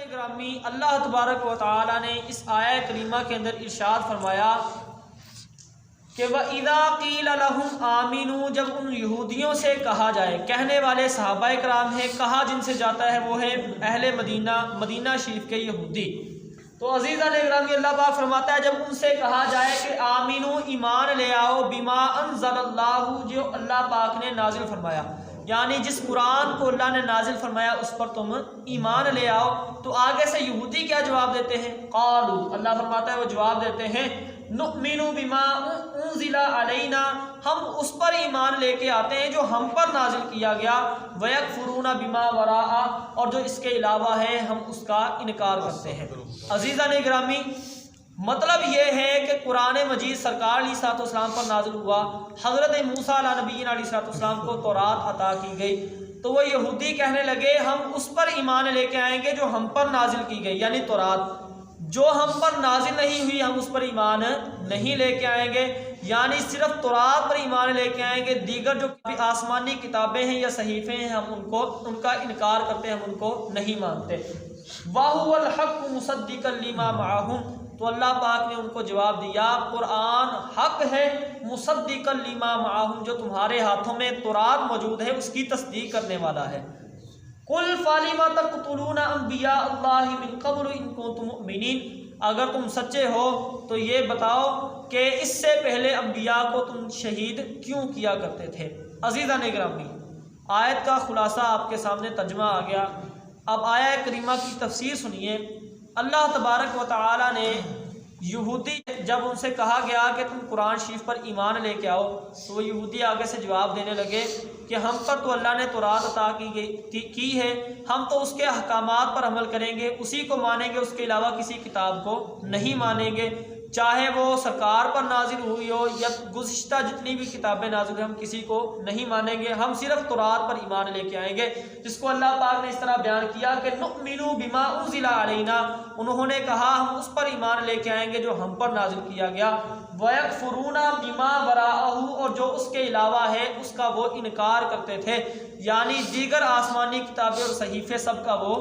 گرامی، اللہ تبارک و تعالی نے اس آیہ کریمہ کے اندر ارشاد فرمایا کہ وَإِذَا قِيلَ لَهُمْ آمِنُوا، جب ان یہودیوں سے کہا جائے، کہنے والے صحابہ کرام ہیں، کہا جن سے جاتا ہے وہ ہے اہل مدینہ شریف کے یہودی۔ تو عزیزان گرامی، اللہ پاک فرماتا ہے جب ان سے کہا جائے کہ آمینو، ایمان لے آؤ، بما انزل اللہ، جو اللہ پاک نے نازل فرمایا، یعنی جس قرآن کو اللہ نے نازل فرمایا اس پر تم ایمان لے آؤ، تو آگے سے یہودی کیا جواب دیتے ہیں؟ قالو، اللہ فرماتا ہے وہ جواب دیتے ہیں نؤمن بما انزل علینا، ہم اس پر ایمان لے کے آتے ہیں جو ہم پر نازل کیا گیا، ویکفرون بما وراء، اور جو اس کے علاوہ ہے ہم اس کا انکار کرتے ہیں۔ عزیزان گرامی، مطلب یہ ہے کہ قرآن مجید سرکار علیہ الصلوۃ والسلام پر نازل ہوا، حضرت موسیٰ علیہ نبینا علیہ الصلوۃ والسلام کو تورات عطا کی گئی، تو وہ یہودی کہنے لگے ہم اس پر ایمان لے کے آئیں گے جو ہم پر نازل کی گئی، یعنی تورات، جو ہم پر نازل نہیں ہوئی ہم اس پر ایمان نہیں لے کے آئیں گے، یعنی صرف تورات پر ایمان لے کے آئیں گے، دیگر جو آسمانی کتابیں ہیں یا صحیفے ہیں ہم ان کا انکار کرتے ہیں، ہم ان کو نہیں مانتے۔ وَهُوَ الْحَقُّ مُصَدِّقًا لِمَا مَعَهُمْ، تو اللہ پاک نے ان کو جواب دیا قرآن حق ہے، مصدقا لما معہم، جو تمہارے ہاتھوں میں تورات موجود ہے اس کی تصدیق کرنے والا ہے۔ قل فلم تقتلون انبیاء اللہ من قبل ان کنتم مؤمنین، اگر تم سچے ہو تو یہ بتاؤ کہ اس سے پہلے انبیاء کو تم شہید کیوں کیا کرتے تھے۔ عزیزان گرامی، آیت کا خلاصہ آپ کے سامنے ترجمہ آ گیا، اب آیہ کریمہ کی تفسیر سنیے۔ اللہ تبارک و تعالی نے یہودی جب ان سے کہا گیا کہ تم قرآن شریف پر ایمان لے کے آؤ، تو وہ یہودی آگے سے جواب دینے لگے کہ ہم پر تو اللہ نے تورات عطا کی ہے، ہم تو اس کے احکامات پر عمل کریں گے، اسی کو مانیں گے، اس کے علاوہ کسی کتاب کو نہیں مانیں گے، چاہے وہ سرکار پر نازل ہوئی ہو یا گزشتہ جتنی بھی کتابیں نازل ہوئی، ہم کسی کو نہیں مانیں گے، ہم صرف تورات پر ایمان لے کے آئیں گے، جس کو اللہ پاک نے اس طرح بیان کیا کہ نؤمن بما انزل علینا، انہوں نے کہا ہم اس پر ایمان لے کے آئیں گے جو ہم پر نازل کیا گیا، ویکفرون بما وراءہ، اور جو اس کے علاوہ ہے اس کا وہ انکار کرتے تھے، یعنی دیگر آسمانی کتابیں اور صحیفے سب کا وہ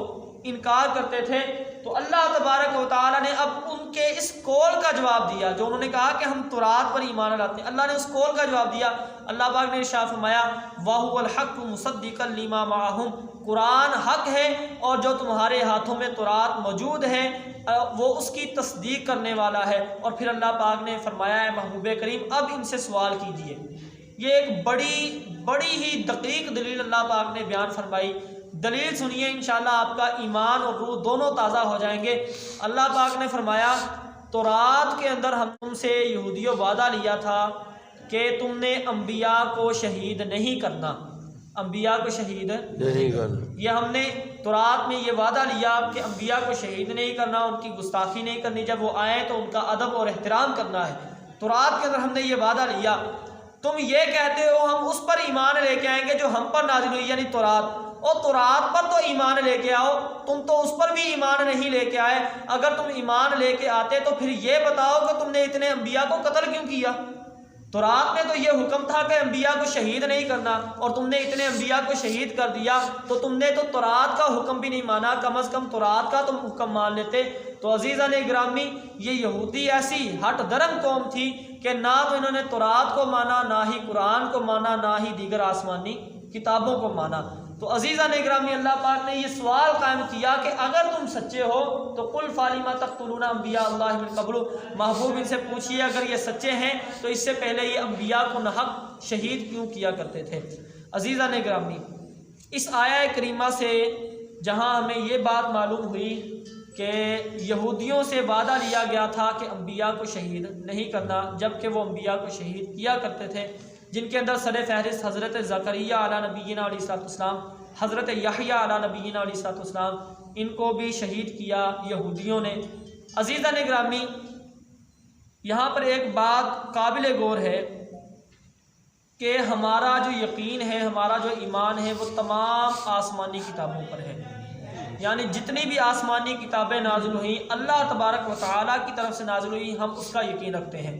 انکار کرتے تھے۔ تو اللہ تبارک و تعالی نے اب ان کے اس قول کا جواب دیا، جو انہوں نے کہا کہ ہم تورات پر ایمان لاتے ہیں، اللہ نے اس قول کا جواب دیا۔ اللہ پاک نے ارشاد فرمایا وَهُوَ الْحَقُّ مُصَدِّقًا لِمَا مَعَهُمْ، قرآن حق ہے اور جو تمہارے ہاتھوں میں تورات موجود ہے وہ اس کی تصدیق کرنے والا ہے۔ اور پھر اللہ پاک نے فرمایا ہے محبوب کریم اب ان سے سوال کیجئے۔ یہ ایک بڑی ہی دقیق دلیل اللہ پاک نے بیان فرمائی، دلیل سنیے، انشاءاللہ آپ کا ایمان اور روح دونوں تازہ ہو جائیں گے۔ اللہ پاک نے فرمایا تورات کے اندر ہم تم سے یہودیوں وعدہ لیا تھا کہ تم نے انبیاء کو شہید نہیں کرنا، انبیاء کو شہید نہیں کرنا، یہ ہم نے تورات میں یہ وعدہ لیا کہ انبیاء کو شہید نہیں کرنا، ان کی گستاخی نہیں کرنی، جب وہ آئیں تو ان کا ادب اور احترام کرنا ہے۔ تورات کے اندر ہم نے یہ وعدہ لیا، تم یہ کہتے ہو ہم اس پر ایمان لے کے آئیں گے جو ہم پر نازل ہوئی، یعنی تورات، اور تورات پر تو ایمان لے کے آؤ، تم تو اس پر بھی ایمان نہیں لے کے آئے، اگر تم ایمان لے کے آتے تو پھر یہ بتاؤ کہ تم نے اتنے انبیاء کو قتل کیوں کیا؟ تورات میں تو یہ حکم تھا کہ انبیاء کو شہید نہیں کرنا، اور تم نے اتنے انبیاء کو شہید کر دیا، تو تم نے تو تورات کا حکم بھی نہیں مانا، کم از کم تورات کا تم حکم مان لیتے۔ تو عزیزان گرامی، یہ یہودی ایسی ہٹ درم قوم تھی کہ نہ تو انہوں نے تورات کو مانا، نہ ہی قرآن کو مانا، نہ ہی دیگر آسمانی کتابوں کو مانا۔ تو عزیزان گرامی، اللہ پاک نے یہ سوال قائم کیا کہ اگر تم سچے ہو تو قل فلم تقتلون انبیاء اللہ من قبل، محبوب ان سے پوچھئے اگر یہ سچے ہیں تو اس سے پہلے یہ انبیاء کو ناحق شہید کیوں کیا کرتے تھے۔ عزیزان گرامی، اس آیہ کریمہ سے جہاں ہمیں یہ بات معلوم ہوئی کہ یہودیوں سے وعدہ لیا گیا تھا کہ انبیاء کو شہید نہیں کرنا، جبکہ وہ انبیاء کو شہید کیا کرتے تھے، جن کے اندر سر فہرست حضرت زکریا علیہ نبینا علیہ الصلوۃ والسلام، حضرت یحییٰ علیہ نبینا علیہ الصلوۃ والسلام، ان کو بھی شہید کیا یہودیوں نے۔ عزیزان گرامی، یہاں پر ایک بات قابل غور ہے کہ ہمارا جو یقین ہے، ہمارا جو ایمان ہے، وہ تمام آسمانی کتابوں پر ہے، یعنی جتنی بھی آسمانی کتابیں نازل ہوئیں اللہ تبارک و تعالیٰ کی طرف سے نازل ہوئی، ہم اس کا یقین رکھتے ہیں۔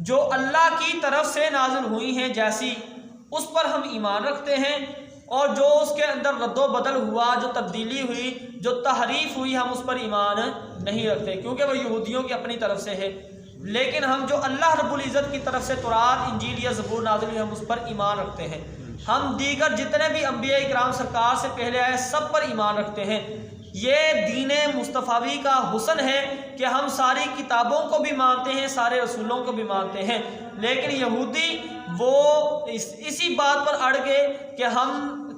جو اللہ کی طرف سے نازل ہوئی ہیں جیسی، اس پر ہم ایمان رکھتے ہیں، اور جو اس کے اندر رد و بدل ہوا، جو تبدیلی ہوئی، جو تحریف ہوئی، ہم اس پر ایمان نہیں رکھتے کیونکہ وہ یہودیوں کی اپنی طرف سے ہے۔ لیکن ہم جو اللہ رب العزت کی طرف سے تورات، انجیل یا زبور نازل ہوئی، ہم اس پر ایمان رکھتے ہیں۔ ہم دیگر جتنے بھی انبیاء اکرام سرکار سے پہلے آئے سب پر ایمان رکھتے ہیں۔ یہ دین مصطفی کا حسن ہے کہ ہم ساری کتابوں کو بھی مانتے ہیں، سارے رسولوں کو بھی مانتے ہیں، لیکن یہودی وہ اسی بات پر اڑ گئے کہ ہم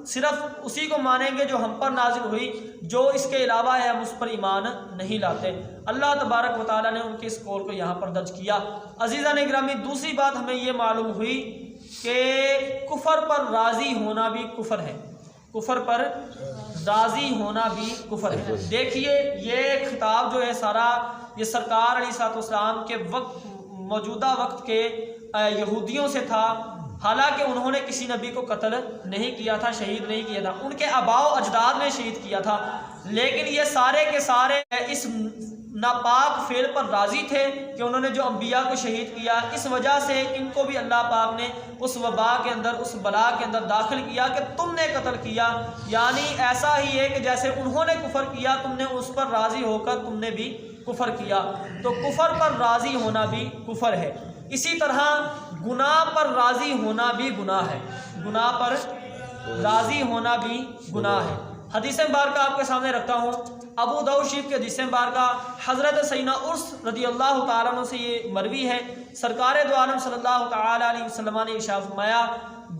صرف اسی کو مانیں گے جو ہم پر نازل ہوئی، جو اس کے علاوہ ہے ہم اس پر ایمان نہیں لاتے۔ اللہ تبارک و تعالیٰ نے ان کے اس قول کو یہاں پر درج کیا۔ عزیزان اکرامی، دوسری بات ہمیں یہ معلوم ہوئی کہ کفر پر راضی ہونا بھی کفر ہے، کفر پر راضی ہونا بھی کفر ہے۔ دیکھیے یہ خطاب جو ہے سارا یہ سرکار علیہ الصلوۃ والسلام کے وقت، موجودہ وقت کے یہودیوں سے تھا، حالانکہ انہوں نے کسی نبی کو قتل نہیں کیا تھا، شہید نہیں کیا تھا، ان کے آباء و اجداد نے شہید کیا تھا، لیکن یہ سارے کے سارے اس ناپاک فعل پر راضی تھے کہ انہوں نے جو انبیاء کو شہید کیا، اس وجہ سے ان کو بھی اللہ پاک نے اس وبا کے اندر، اس بلا کے اندر داخل کیا کہ تم نے قتل کیا، یعنی ایسا ہی ہے کہ جیسے انہوں نے کفر کیا تم نے اس پر راضی ہو کر تم نے بھی کفر کیا، تو کفر پر راضی ہونا بھی کفر ہے۔ اسی طرح گناہ پر راضی ہونا بھی گناہ ہے، گناہ پر راضی ہونا بھی گناہ ہے۔ حدیث مبارکہ آپ کے سامنے رکھتا ہوں، ابو داؤد شریف کے حدیث مبارکہ حضرت سیدنا عرس رضی اللہ تعالیٰ عنہ سے یہ مروی ہے، سرکار دو عالم صلی اللہ تعالیٰ علیہ وسلم نے ارشاد فرمایا،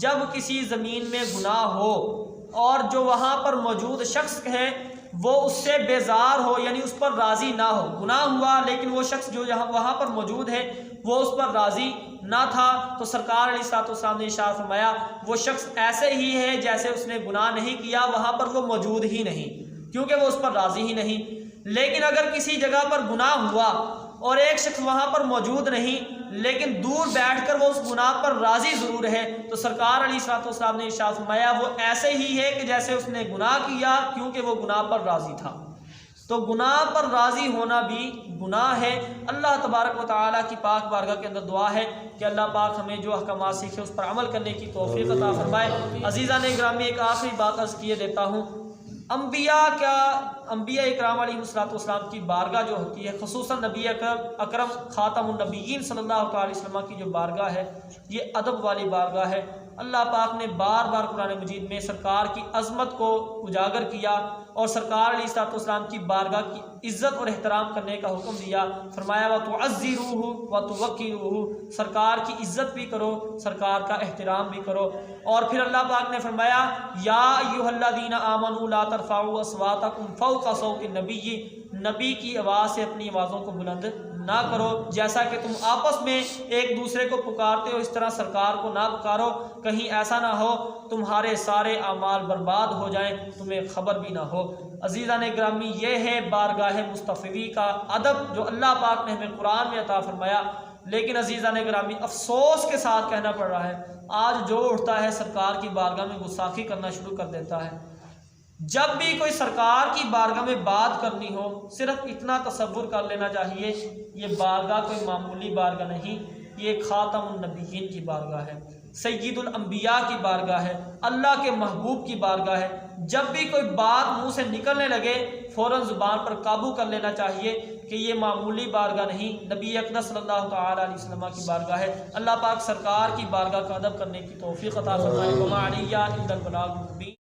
جب کسی زمین میں گناہ ہو اور جو وہاں پر موجود شخص ہے وہ اس سے بیزار ہو، یعنی اس پر راضی نہ ہو، گناہ ہوا لیکن وہ شخص جو یہاں وہاں پر موجود ہے وہ اس پر راضی نہ تھا، تو سرکار علیہ الصلوۃ والسلام نے ارشاد فرمایا وہ شخص ایسے ہی ہے جیسے اس نے گناہ نہیں کیا، وہاں پر وہ موجود ہی نہیں کیونکہ وہ اس پر راضی ہی نہیں۔ لیکن اگر کسی جگہ پر گناہ ہوا اور ایک شخص وہاں پر موجود نہیں لیکن دور بیٹھ کر وہ اس گناہ پر راضی ضرور ہے، تو سرکار علیہ الصلوۃ والسلام نے ارشاد فرمایا وہ ایسے ہی ہے کہ جیسے اس نے گناہ کیا کیونکہ وہ گناہ پر راضی تھا۔ تو گناہ پر راضی ہونا بھی گناہ ہے۔ اللہ تبارک و تعالیٰ کی پاک بارگاہ کے اندر دعا ہے کہ اللہ پاک ہمیں جو احکامات سیکھے اس پر عمل کرنے کی توفیق عطا فرمائے۔ عزیزان گرامی، ایک آخری بات عرض کیے دیتا ہوں، انبیاء اکرام علیہ الصلوۃ والسلام کی بارگاہ جو ہوتی ہے، خصوصاً نبی اکرم خاتم النبیین صلی اللہ علیہ وسلم کی جو بارگاہ ہے یہ ادب والی بارگاہ ہے۔ اللہ پاک نے بار بار قرآن مجید میں سرکار کی عظمت کو اجاگر کیا اور سرکار علیہ الصلوۃ والسلام کی بارگاہ کی عزت اور احترام کرنے کا حکم دیا، فرمایا وَتُعَزِّرُوهُ وَتُوَقِّرُوهُ، سرکار کی عزت بھی کرو، سرکار کا احترام بھی کرو۔ اور پھر اللہ پاک نے فرمایا یا ایھا الذین آمنوا لا ترفعوا اصواتکم فوق صوت النبی، نبی کی آواز سے اپنی آوازوں کو بلند نہ کرو، جیسا کہ تم آپس میں ایک دوسرے کو پکارتے ہو اس طرح سرکار کو نہ پکارو، کہیں ایسا نہ ہو تمہارے سارے اعمال برباد ہو جائیں، تمہیں خبر بھی نہ ہو۔ عزیزان گرامی، یہ ہے بارگاہ مصطفی کا ادب جو اللہ پاک نے ہمیں قرآن میں عطا فرمایا۔ لیکن عزیزان گرامی، افسوس کے ساتھ کہنا پڑ رہا ہے آج جو اٹھتا ہے سرکار کی بارگاہ میں گستاخی کرنا شروع کر دیتا ہے۔ جب بھی کوئی سرکار کی بارگاہ میں بات کرنی ہو صرف اتنا تصور کر لینا چاہیے یہ بارگاہ کوئی معمولی بارگاہ نہیں، یہ خاتم النبیین کی بارگاہ ہے، سید الانبیاء کی بارگاہ ہے، اللہ کے محبوب کی بارگاہ ہے۔ جب بھی کوئی بات منہ سے نکلنے لگے فوراً زبان پر قابو کر لینا چاہیے کہ یہ معمولی بارگاہ نہیں، نبی اقدس صلی اللہ تعالیٰ علیہ وسلم کی بارگاہ ہے۔ اللہ پاک سرکار کی بارگاہ کا ادب کرنے کی توفیق عطا فرمائے۔ وما علیہ الا البلاغ المبین۔